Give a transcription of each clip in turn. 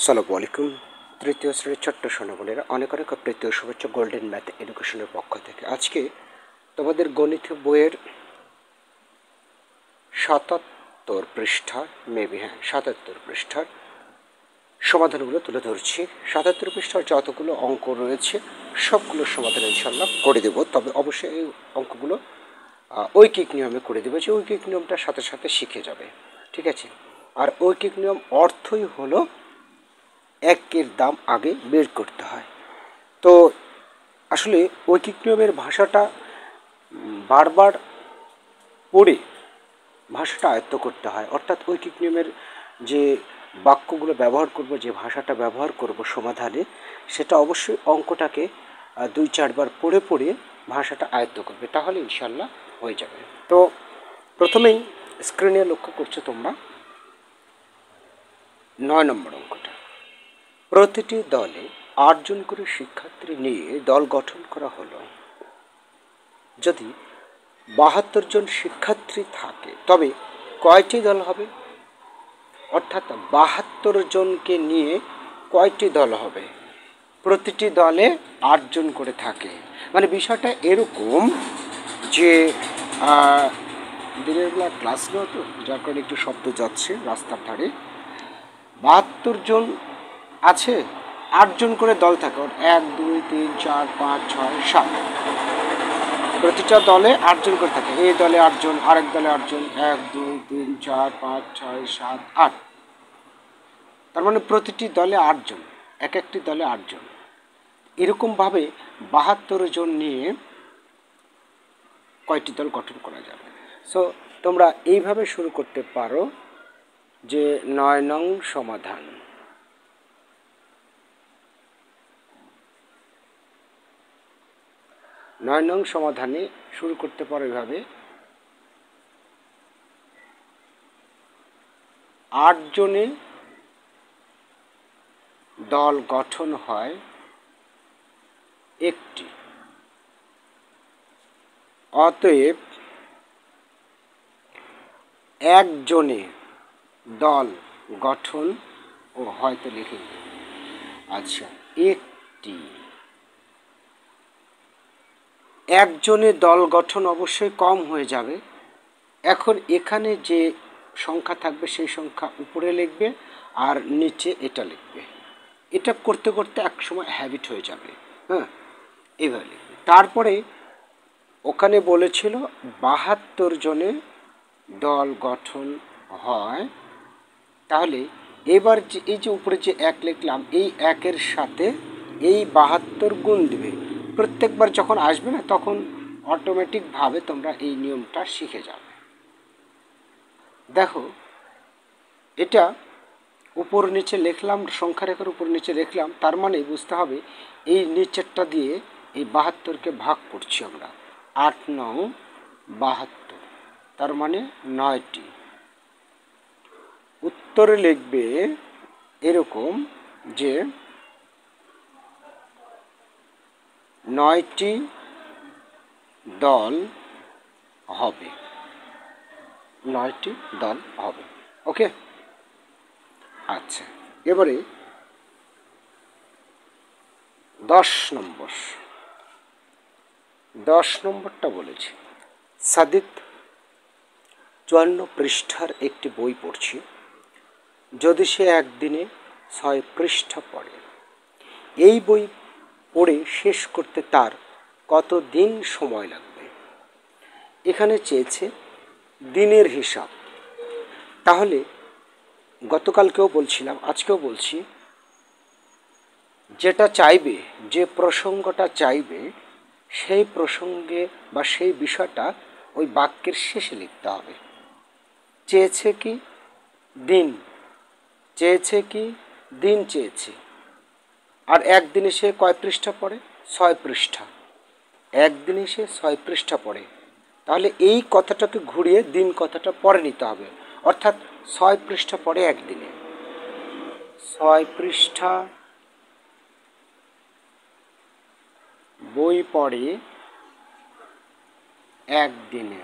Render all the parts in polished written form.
আসসালামু আলাইকুম। তৃতীয় শ্রেণীর ছোট্ট সোনামণিরা অনেক অনেক প্রীতীয় শুভেচ্ছা গোল্ডেন ম্যাথ এডুকেশনের পক্ষ থেকে। আজকে তোমাদের গণিত বইয়ের ৭৭ পৃষ্ঠার ৭৭ পৃষ্ঠার সমাধানগুলো তুলে ধরছি। ৭৭ পৃষ্ঠার যতগুলো অঙ্ক রয়েছে সবগুলোর সমাধান ইনশাল্লাহ করে দেব, তবে অবশ্যই এই অঙ্কগুলো ঐকিক নিয়মে করে দেবো, যে ঐকিক নিয়মটার সাথে সাথে শিখে যাবে, ঠিক আছে। আর ঐকিক নিয়ম অর্থই হলো একের দাম আগে বের করতে হয়। তো আসলে ঐকিক নিয়মের ভাষাটা বারবার পড়ে ভাষাটা আয়ত্ত করতে হয়, অর্থাৎ ঐকিক নিয়মের যে বাক্যগুলো ব্যবহার করব, যে ভাষাটা ব্যবহার করব সমাধানে, সেটা অবশ্যই অঙ্কটাকে ২-৪ বার পড়ে পড়ে ভাষাটা আয়ত্ত করবে, তাহলে ইনশাল্লাহ হয়ে যাবে। তো প্রথমেই স্ক্রিনে লক্ষ্য করছো তোমরা ৯ নম্বর অঙ্কটা। প্রতিটি দলে ৮ জন করে শিক্ষার্থী নিয়ে দল গঠন করা হলো। যদি ৭২ জন শিক্ষার্থী থাকে তবে কয়টি দল হবে? অর্থাৎ ৭২ জনকে নিয়ে কয়টি দল হবে? প্রতিটি দলে ৮ জন করে থাকে, মানে বিষয়টা এরকম যে দিনের বেলা ক্লাস নেওয়া, তো যার কারণে একটু শব্দ যাচ্ছে রাস্তার ধারে। ৭২ জন আছে, ৮ জন করে দল থাকে, ১ ২ ৩ ৪ ৫ ৬ ৭, প্রতিটা দলে ৮ জন করে থাকে। এই দলে ৮ জন, আরেক দলে ৮ জন, ১ ২ ৩ ৪ ৫ ৬ ৭ ৮, তার মানে প্রতিটি দলে ৮ জন, এক একটি দলে ৮ জন। এরকমভাবে ৭২ জন নিয়ে কয়টি দল গঠন করা যাবে? সো তোমরা এইভাবে শুরু করতে পারো যে ৯ নং সমাধান। ৯ নং সমাধানে শুরু করতে পারো এভাবে, ৮ জনে দল গঠন হয় একটি, অতএব একজনে দল গঠন ও হয়তো লিখে, আচ্ছা একটি, একজনে দল গঠন অবশ্যই কম হয়ে যাবে। এখন এখানে যে সংখ্যা থাকবে সেই সংখ্যা উপরে লিখবে আর নিচে এটা লিখবে। এটা করতে করতে এক সময় হ্যাবিট হয়ে যাবে, হ্যাঁ, এইভাবে লিখবে। তারপরে ওখানে বলেছিল ৭২ জনে দল গঠন হয়, তাহলে এবার যে এই যে উপরে যে ১ লিখলাম, এই ১-এর সাথে এই ৭২ গুণ দিবে। প্রত্যেকবার যখন আসবে না, তখন অটোমেটিকভাবে তোমরা এই নিয়মটা শিখে যাবে। দেখো, এটা উপর নিচে লিখলাম, সংখ্যা রেখার উপর নিচে লিখলাম, তার মানে বুঝতে হবে এই নিচেরটা দিয়ে এই ৭২কে ভাগ করছি আমরা। ৮ ৯ ৭২, তার মানে ৯টি। উত্তরে লিখবে এরকম যে ৯টি দল হবে, ৯টি দল হবে। ওকে, আচ্ছা, এবারে ১০ নম্বরটা বলেছি। সাদিক ৫৪ পৃষ্ঠার একটি বই পড়ছি। যদি সে একদিনে ৬ পৃষ্ঠা পড়ে, এই বই পড়ে শেষ করতে তার কত দিন সময় লাগবে? এখানে চেয়েছে দিনের হিসাব। তাহলে গতকালকেও বলছিলাম, আজকেও বলছি, যেটা চাইবে, যে প্রসঙ্গটা চাইবে, সেই প্রসঙ্গে বা সেই বিষয়টা ওই বাক্যের শেষে লিখতে হবে। চেয়েছে কি দিন, চেয়েছে কি দিন চেয়েছে, আর একদিনে সে কয় পৃষ্ঠা পড়ে? ৬ পৃষ্ঠা। একদিনে সে ৬ পৃষ্ঠা পড়ে, তাহলে এই কথাটাকে ঘুরিয়ে দিন কথাটা পরে নিতে হবে, অর্থাৎ ৬ পৃষ্ঠা পড়ে একদিনে। ৬ পৃষ্ঠা বই পড়ে একদিনে,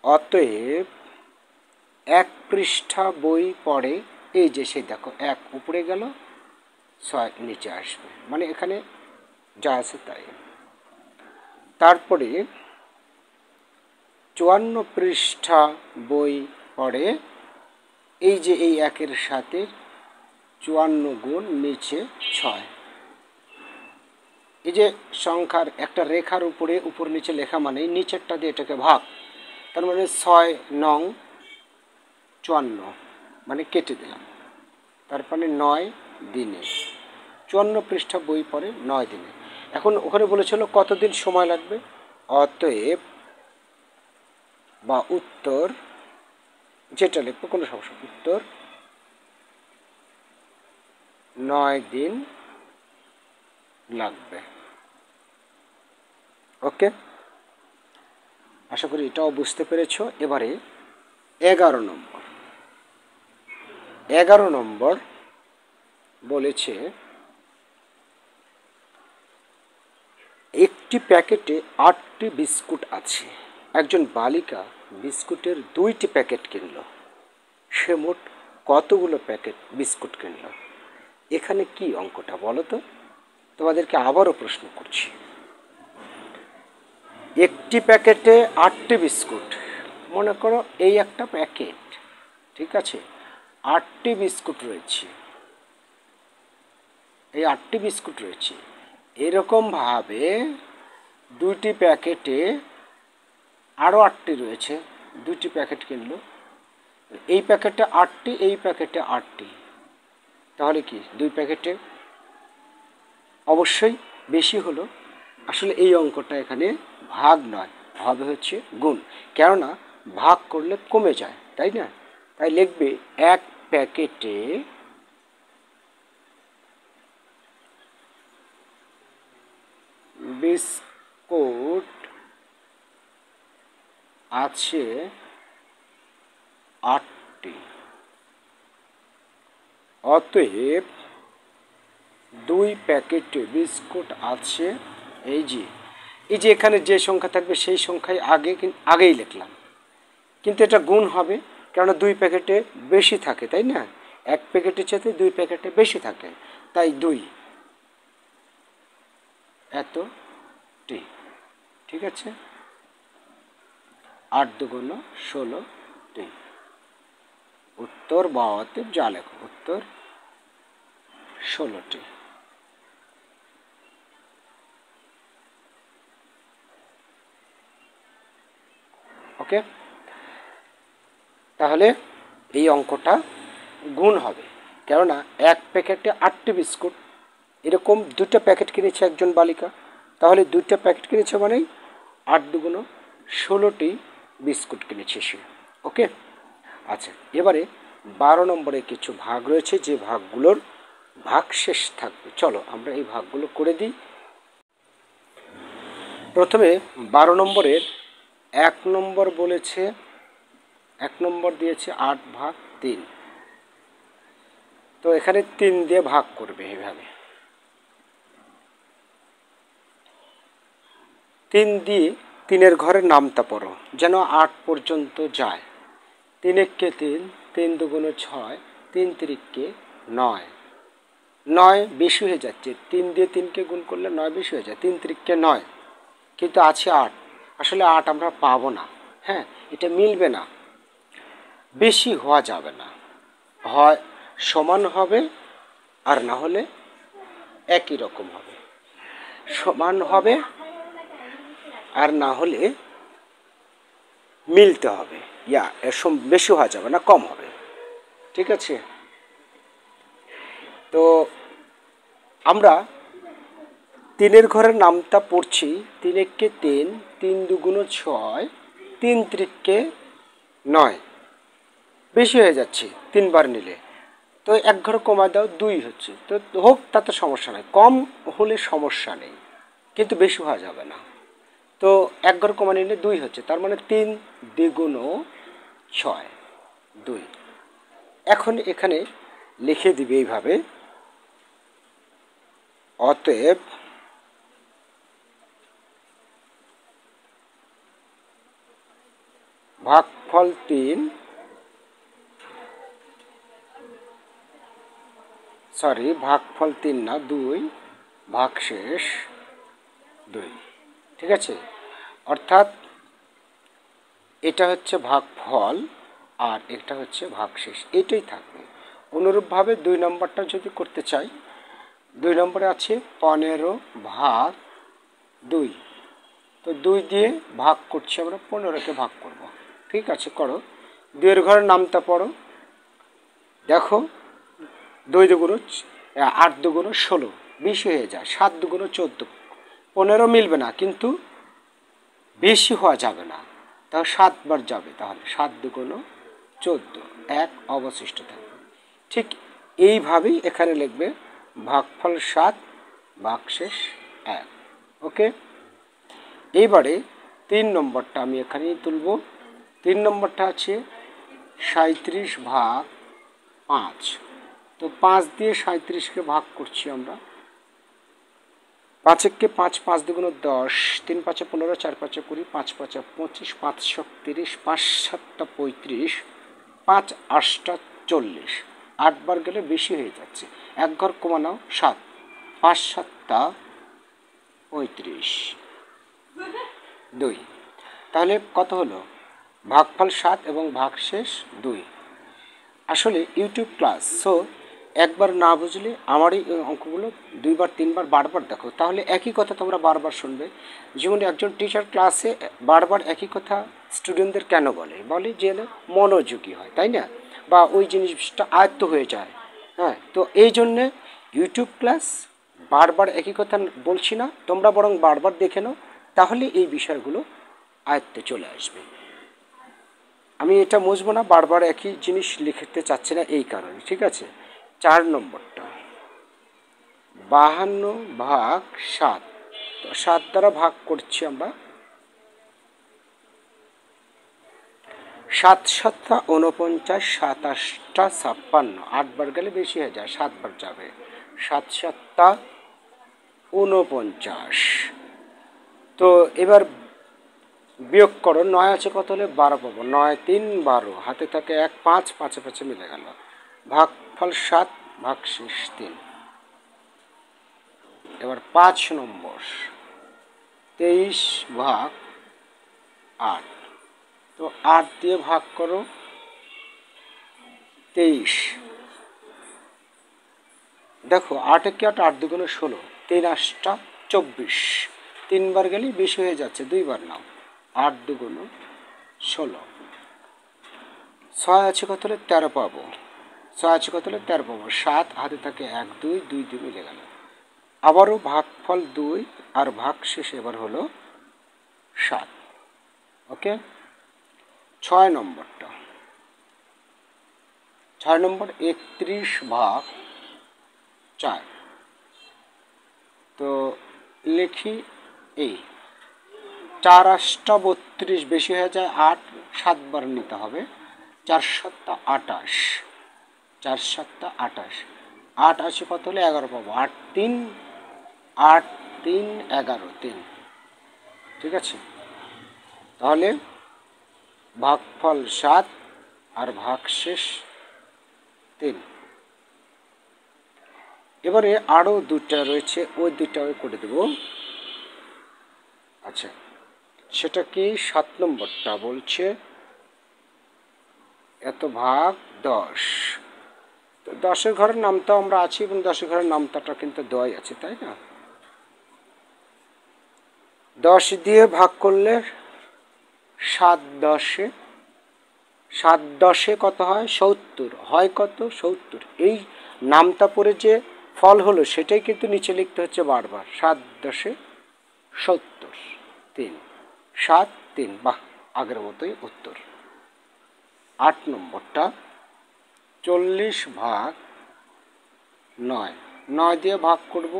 অতএব ১ পৃষ্ঠা বই পড়ে এই যে সেই দেখো 1 উপরে গেল, 6 নিচে আসবে, মানে এখানে যা আছে তাই। তারপরে 54 পৃষ্ঠা বই পড়ে, এই যে এই 1-এর সাথে 54 গুণ নিচে 6, এই যে সংখ্যার একটা রেখার উপরে উপর নিচে লেখা মানে নিচেরটা দিয়ে এটাকে ভাগ, তার মানে 6 নং 54, মানে কেটে দিলাম, তারপরে 9 দিনে। 54 পৃষ্ঠা বই পড়ে 9 দিনে। এখন ওখানে বলেছিল কতদিন সময় লাগবে, অতএব বা উত্তর যেটা লিখবো কোনো সমস্যা, উত্তর 9 দিন লাগবে। ওকে, আশা করি এটাও বুঝতে পেরেছো। এবারে 11 নম্বর। 11 নম্বর বলেছে একটি প্যাকেটে 8টি বিস্কুট আছে। একজন বালিকা বিস্কুটের 2টি প্যাকেট কিনল। সে মোট কতগুলো প্যাকেট বিস্কুট কিনল? এখানে কি অঙ্কটা বলো তো? তোমাদেরকে আবারও প্রশ্ন করছি। একটি প্যাকেটে 8টি বিস্কুট, মনে করো এই একটা প্যাকেট, ঠিক আছে, 8টি বিস্কুট রয়েছে, এই 8টি বিস্কুট রয়েছে। এরকমভাবে 2টি প্যাকেটে আরও 8টি রয়েছে, 2টি প্যাকেট কিনলো, এই প্যাকেটে 8টি, এই প্যাকেটে 8টি, তাহলে কি 2 প্যাকেটে অবশ্যই বেশি হলো। আসলে এই অঙ্কটা এখানে ভাগ নয়, হবে হচ্ছে গুণ, কেননা ভাগ করলে কমে যায়, তাই না? তাই লিখবে 1 প্যাকেটে বিস্কুট আছে 8টি, অতএব 2 প্যাকেটে বিস্কুট আছে, এই যে এখানে যে সংখ্যা থাকবে সেই সংখ্যায় আগেই লিখলাম, কিন্তু এটা গুণ হবে, কেননা 2 প্যাকেটে বেশি থাকে, তাই না? 1 প্যাকেটের চাইতে 2 প্যাকেটে বেশি থাকে, তাই 2 এতটি, ঠিক আছে। 8 দুগুণ 16টি, উত্তর বা অতএব যা লেখো, উত্তর 16টি। ওকে, তাহলে এই অঙ্কটা গুণ হবে, কেননা 1 প্যাকেটে 8টি বিস্কুট, এরকম 2টা প্যাকেট কিনেছে একজন বালিকা, তাহলে 2টা প্যাকেট কিনেছে মানেই 8 দুগুণ 16টি বিস্কুট কিনেছে সে। ওকে, আচ্ছা, এবারে 12 নম্বরে কিছু ভাগ রয়েছে, যে ভাগগুলোর ভাগশেষ থাকবে। চলো আমরা এই ভাগগুলো করে দিই। প্রথমে 12 নম্বরের 1 নম্বর বলেছে, 1 নম্বর দিয়েছে 8/3, তো এখানে 3 দিয়ে ভাগ করবে, এইভাবে 3 দিয়ে 3-এর ঘরে নামতা পড়ো যেন 8 পর্যন্ত যায়। 3 একে 3, 3 দুগুণ 6, 3 তিরিকে 9, 9 বেশি হয়ে যাচ্ছে, 3 দিয়ে 3কে গুণ করলে 9 বেশি হয়ে যায়, 3 তিরিকে 9, কিন্তু আছে 8, আসলে 8 আমরা পাবো না, হ্যাঁ, এটা মিলবে না, বেশি হওয়া যাবে না, হয় সমান হবে আর না হলে একই রকম হবে, সমান হবে আর না হলে মিলতে হবে, এর বেশি হওয়া যাবে না, কম হবে, ঠিক আছে। তো আমরা 3-এর ঘরের নামটা পড়ছি, 3 একে 3, 3 দুগুণ 6, 3 তিরিকে 9, বেশি হয়ে যাচ্ছে 3 বার নিলে, তো 1 ঘর কমায় দাও, 2 হচ্ছে, তো হোক, তাতে সমস্যা নেই, কম হলে সমস্যা নেই, কিন্তু বেশি হওয়া যাবে না। তো 1 ঘর কমা নিলে 2 হচ্ছে, তার মানে 3 দ্বিগুণ 6, 2। এখন এখানে লিখে দিবে এইভাবে, অতএব ভাগফল 3 সরি ভাগফল 3 না 2, ভাগশেষ 2, ঠিক আছে। অর্থাৎ এটা হচ্ছে ভাগফল আর এটা হচ্ছে ভাগশেষ, এটাই থাকবে। অনুরূপভাবে 2 নম্বরটা যদি করতে চাই, 2 নম্বরে আছে 15 ভাগ 2, তো 2 দিয়ে ভাগ করছি আমরা, 15কে ভাগ করব। ঠিক আছে, করো। 2 এর ঘরের নামটা পড়ো, দেখো 2 দুগুণ 8, দুগুণ 16, 20 হয়ে যায়। 7 দুগুণ 14, 15 মিলবে না, কিন্তু বেশি হওয়া যাবে না, তাও 7 বার যাবে, তাহলে 7 দুগুণ 14, 1 অবশিষ্ট থাকবে। ঠিক এইভাবেই এখানে লিখবে ভাগফল 7, ভাগশেষ 1। ওকে, এইবারে 3 নম্বরটা আমি এখানেই তুলব। 3 নম্বরটা আছে 37 ভাগ 5, তো 5 দিয়ে 37কে ভাগ করছি আমরা। 5 কে 5, 5 দুগুণ 10, 3 5 15, 4 5 20, 5 5 25, 5 7 30, 5 7 35, 5 8 40, 8 বার গেলে বেশি হয়ে যাচ্ছে, 1 ঘর কমানো 7, 5 7 35, 2। তাহলে কত হলো? ভাগফল 7 এবং ভাগশেষ 2। আসলে ইউটিউব ক্লাস, সো একবার না বুঝলে আমার এই অঙ্কগুলো 2 বার 3 বার বারবার দেখো, তাহলে একই কথা তোমরা বারবার শুনবে। যেমন একজন টিচার ক্লাসে বারবার একই কথা স্টুডেন্টদের কেন বলে যে মনোযোগী হয়, তাই না, বা ওই জিনিসটা আয়ত্ত হয়ে যায়। হ্যাঁ, তো এই জন্যে ইউটিউব ক্লাস বারবার একই কথা বলছি না, তোমরা বরং বারবার দেখে নাও, তাহলে এই বিষয়গুলো আয়ত্তে চলে আসবে। আমি এটা মুছবো না, বারবার একই জিনিস লিখতে চাচ্ছি না এই কারণে, ঠিক আছে। 4 নম্বরটা 52 ভাগ 7, তো 7 দ্বারা ভাগ করছি আমরা। 7 7 49, 7 8 56, 8 বার গেলে বেশি হয়ে যায়, 7 বার যাবে। 7 7 49, তো এবার বিয়োগ করো, 9 আছে কত হলে 12 পাবো, 9 3 12, হাতে থাকে 1 5, 5 5 মিলে গেল। ভাগফল 7, ভাগশেষ 3। এবার 5 নম্বর 23 ভাগ 8, তো 8 দিয়ে ভাগ করো 23, দেখো 8 একে 8, 8 দুগুণ 16, 3 8 24, 3 বার গেলেই বেশি হয়ে যাচ্ছে, 2 বার নাও, 8 দুগুণ 16। 6 আছে কত হলে 13 পাবো, 6 আছে কত হলে 13 পাবো, 7 হাতে থাকে 1 2, 2 2 মিলে গেল। আবারও ভাগফল 2 আর ভাগশেষ এবার হলো 7। ওকে, 6 নম্বরটা 6 নম্বর 31 ভাগ 4, তো লিখি এই 4 8 32, বেশি হয়ে যায় 8, 7 বার নিতে হবে। 4 7 28, 4 7 28, 8 আছে কত হলে 11 পাবো, 8 3 8 3 11 3, ঠিক আছে। তাহলে ভাগফল 7 আর ভাগশেষ 3। এবারে আরও 2টা রয়েছে, ওই 2টাও করে দেব। আচ্ছা, সেটা কি 7 নম্বরটা বলছে এত ভাগ 10, তো 10-এর ঘরের নামটা আমরা আছি এবং 10-এর ঘরের নামটাটা কিন্তু 2 আছে, তাই না। 10 দিয়ে ভাগ করলে 7 10-এ কত হয় 70, হয় কত 70। এই নামটা পড়ে যে ফল হলো সেটাই কিন্তু নিচে লিখতে হচ্ছে বারবার, 7 10 70, 3 7 3, বাহ, আগের মতোই উত্তর। 8 নম্বরটা 40 ভাগ 9, 9 দিয়ে ভাগ করব,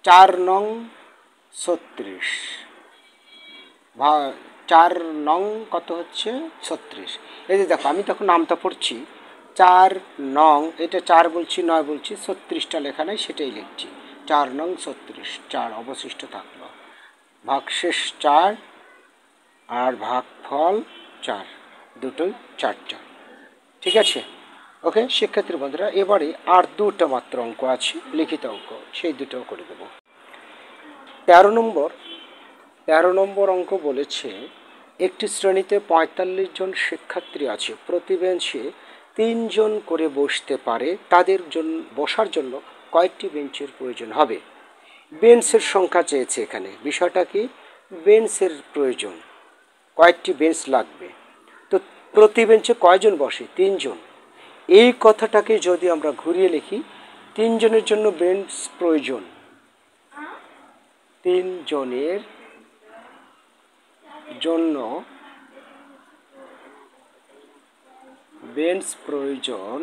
4 নং 36, 4 নং কত হচ্ছে 36। এই যে দেখো আমি তখন নামটা পড়ছি 4 নং, এটা 4 বলছি 9 বলছি, 36টা লেখা নাই, সেটাই লিখছি 4 নং 36, 4 অবশিষ্ট থাকলো। ভাগশেষ 4 আর ভাগফল 4, দুটোই 4 4, ঠিক আছে। ওকে শিক্ষার্থী বন্ধুরা, এবারে আর দুটো মাত্র অঙ্ক আছে, লিখিত অঙ্ক, সেই দুটো করে দেব। 13 নম্বর অঙ্ক বলেছে একটি শ্রেণীতে 45 জন শিক্ষার্থী আছে, প্রতি বেঞ্চে 3 জন করে বসতে পারে, তাদের জন্য বসার জন্য কয়টি বেঞ্চের প্রয়োজন হবে? বেঞ্চের সংখ্যা চেয়েছে এখানে, বিষয়টা কি বেঞ্চের প্রয়োজন, কয়েকটি বেঞ্চ লাগবে। তো প্রতি বেঞ্চে কয়জন বসে? 3 জন। এই কথাটাকে যদি আমরা ঘুরিয়ে লিখি, 3 জনের জন্য বেঞ্চ প্রয়োজন, 3 জনের জন্য বেঞ্চ প্রয়োজন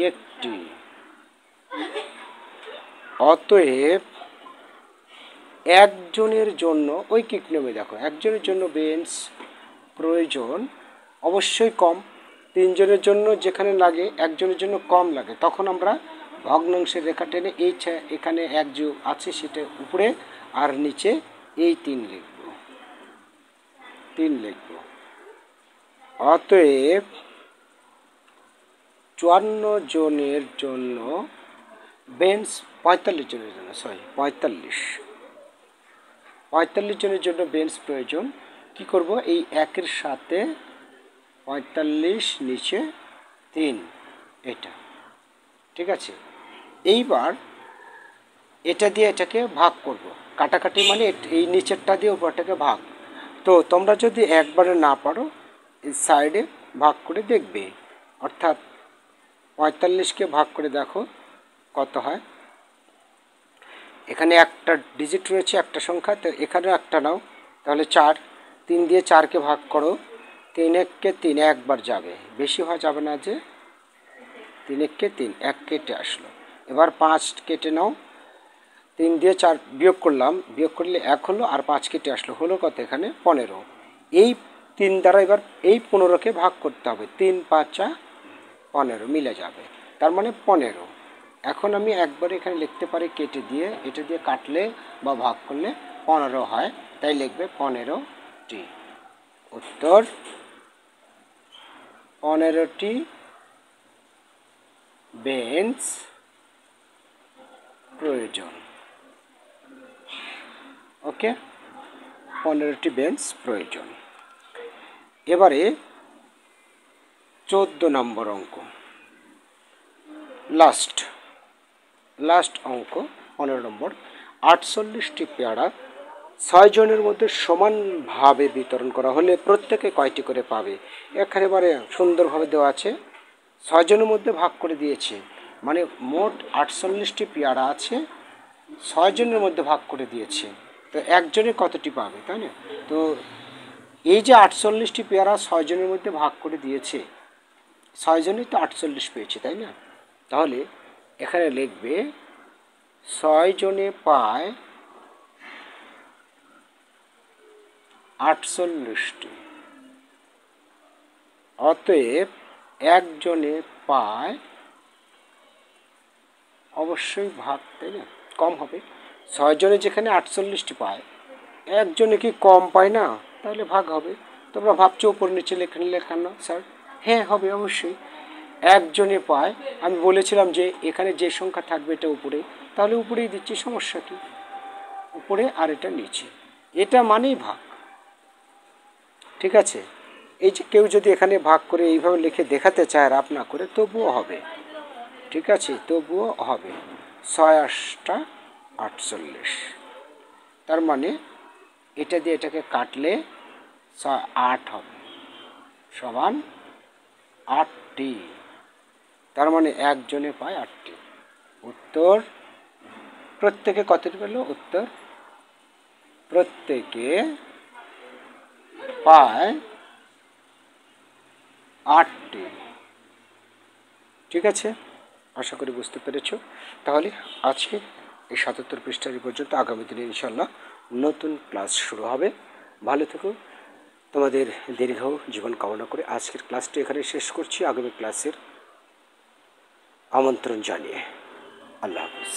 একটি, অতএব একজনের জন্য ঐকিক নিয়মে দেখো, একজনের জন্য বেঞ্চ প্রয়োজন অবশ্যই কম, 3 জনের জন্য যেখানে লাগে একজনের জন্য কম লাগে, তখন আমরা ভগ্নাংশের রেখা টেনে এই এখানে এক যোগ আছে সেটা উপরে আর নিচে এই 3 লিখব। অতএব 54 জনের জন্য বেঞ্চ, 45 জনের জন্য, 45 জনের জন্য বেঞ্চ প্রয়োজন। কি করব, এই একের সাথে 45 নিচে 3, এটা ঠিক আছে। এইবার এটা দিয়ে এটাকে ভাগ করব, কাটাকাটি মানে এই নিচেরটা দিয়ে উপরটাকে ভাগ। তো তোমরা যদি একবারে না পারো এই সাইডে ভাগ করে দেখবে, অর্থাৎ 45কে ভাগ করে দেখো কত হয়। এখানে একটা ডিজিট রয়েছে, একটা সংখ্যা, তো এখানেও একটা নাও, তাহলে 4, 3 দিয়ে 4কে ভাগ করো, 3 এককে 3, একবার যাবে, বেশি হওয়া যাবে না, যে 3 এককে 3, 1 কেটে আসলো। এবার 5 কেটে নাও, 3 দিয়ে 4 বিয়োগ করলাম, বিয়োগ করলে 1 হলো, আর 5 কেটে আসলো, হলো কত এখানে 15। এই 3 দ্বারা এবার এই 15কে ভাগ করতে হবে, 3 5 15 মিলে যাবে, তার মানে 15। এখন আমি একবার এখানে লিখতে পারি কেটে দিয়ে, এটা দিয়ে কাটলে বা ভাগ করলে 15 হয়, তাই লিখবে 15টি। উত্তর 15টি বেঞ্চ প্রয়োজন। ওকে, 15টি বেঞ্চ প্রয়োজন। এবারে 14 নম্বর অঙ্ক, লাস্ট অঙ্ক 15 নম্বর। 48টি পেয়ারা 6 জনের মধ্যে সমানভাবে বিতরণ করা হলে প্রত্যেকে কয়টি করে পাবে? এখানে এবারে সুন্দরভাবে দেওয়া আছে, 6 জনের মধ্যে ভাগ করে দিয়েছে, মানে মোট 48টি পেয়ারা আছে, 6 জনের মধ্যে ভাগ করে দিয়েছে, তো একজনে কতটি পাবে, তাই না? তো এই যে 48টি পেয়ারা 6 জনের মধ্যে ভাগ করে দিয়েছে, 6 জনই তো 48 পেয়েছে, তাই না? তাহলে এখানে লিখবে 6 জনে পায় 48টি, অতএব একজনে পায়, অবশ্যই ভাগ, তাই না, কম হবে। 6 জনে যেখানে 48টি পায়, একজনে কি কম পায় না, তাহলে ভাগ হবে। তোমরা ভাবছো উপর নিচে লেখানো স্যার, হ্যাঁ হবে অবশ্যই। একজনে পায়, আমি বলেছিলাম যে এখানে যে সংখ্যা থাকবে এটা উপরে, তাহলে উপরেই দিচ্ছি, সমস্যা কি, উপরে আর এটা নিচে, এটা মানেই ভাগ, ঠিক আছে। এই যে কেউ যদি এখানে ভাগ করে এইভাবে লিখে দেখাতে চায় রাফ না করে, তবুও হবে, ঠিক আছে, তবুও হবে। 6 8 48, তার মানে এটা দিয়ে এটাকে কাটলে 8 হবে, সমান 8টি, তার মানে একজনে পায় 8টি। উত্তর প্রত্যেকে কতটি পেল? উত্তর প্রত্যেকে পায় 8টি, ঠিক আছে। আশা করি বুঝতে পেরেছ। তাহলে আজকে এই 77 পৃষ্ঠার পর্যন্ত, আগামী দিনে ইনশাল্লাহ নতুন ক্লাস শুরু হবে। ভালো থেকো, তোমাদের দীর্ঘ জীবন কামনা করে আজকের ক্লাসটি এখানে শেষ করছি, আগামী ক্লাসের আমন্ত্রণ জানিয়ে। আল্লাহ হাফিজ।